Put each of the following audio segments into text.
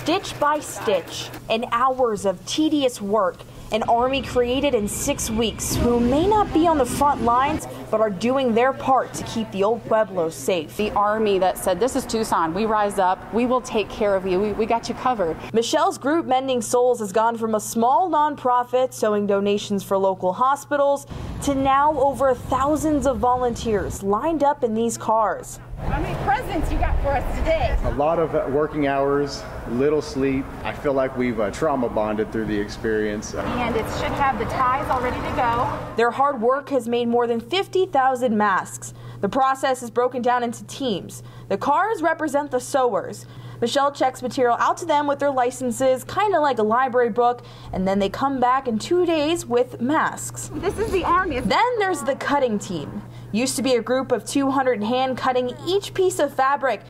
Stitch by stitch, and hours of tedious work, an army created in 6 weeks who may not be on the front lines, but are doing their part to keep the old Pueblo safe. The army that said, this is Tucson, we rise up, we will take care of you, we got you covered. Michelle's group, Mending Souls, has gone from a small nonprofit sewing donations for local hospitals to now over thousands of volunteers lined up in these cars. How many presents you got for us today? A lot of working hours, little sleep. I feel like we've trauma bonded through the experience. And it should have the ties all ready to go. Their hard work has made more than 50,000 masks. The process is broken down into teams. The cars represent the sewers. Michelle checks material out to them with their licenses, kind of like a library book, and then they come back in 2 days with masks. This is the army. Then there's the cutting team. Used to be a group of 200 hand cutting each piece of fabric,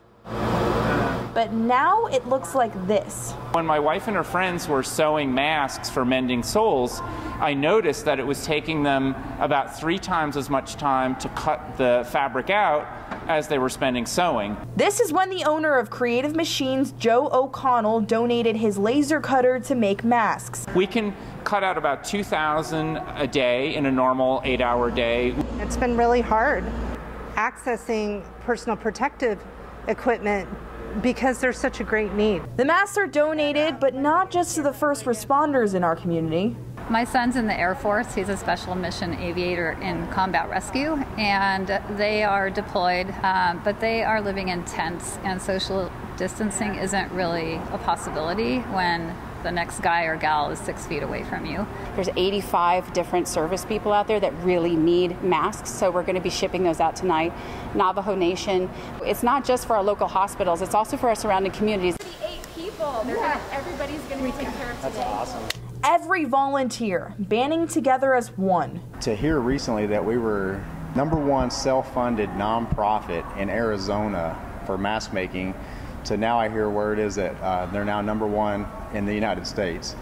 but now it looks like this. When my wife and her friends were sewing masks for Mending Souls, I noticed that it was taking them about 3 times as much time to cut the fabric out as they were spending sewing. This is when the owner of Creative Machines, Joe O'Connell, donated his laser cutter to make masks. We can cut out about 2,000 a day in a normal 8-hour day. It's been really hard accessing personal protective equipment because there's such a great need. The masks are donated, but not just to the first responders in our community. My son's in the Air Force. He's a special mission aviator in combat rescue, and they are deployed, but they are living in tents, and social distancing isn't really a possibility when the next guy or gal is 6 feet away from you. There's 85 different service people out there that really need masks, so we're going to be shipping those out tonight. Navajo Nation. It's not just for our local hospitals, it's also for our surrounding communities. 8 people. Everybody's going to be taken care of today. That's awesome. Every volunteer banding together as one. To hear recently that we were #1 self-funded nonprofit in Arizona for mask making, to now I hear word is that they're now #1 in the United States.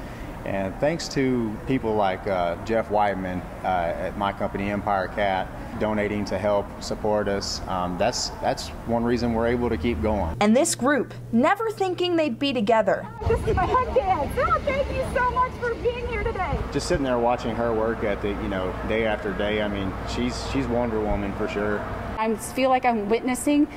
And thanks to people like Jeff Whiteman at my company Empire Cat donating to help support us, that's one reason we're able to keep going. And this group, never thinking they'd be together. This is my hug dad. Oh, thank you so much for being here today. Just sitting there watching her work ethic, day after day. I mean, she's Wonder Woman for sure. I feel like I'm witnessing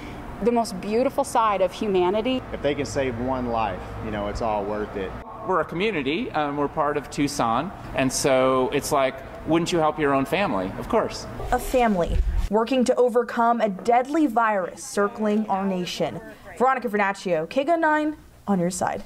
the most beautiful side of humanity. If they can save one life, it's all worth it. We're a community, we're part of Tucson, and so it's like, wouldn't you help your own family? Of course. A family working to overcome a deadly virus circling our nation. Veronica Vernaccio, KGUN 9, on your side.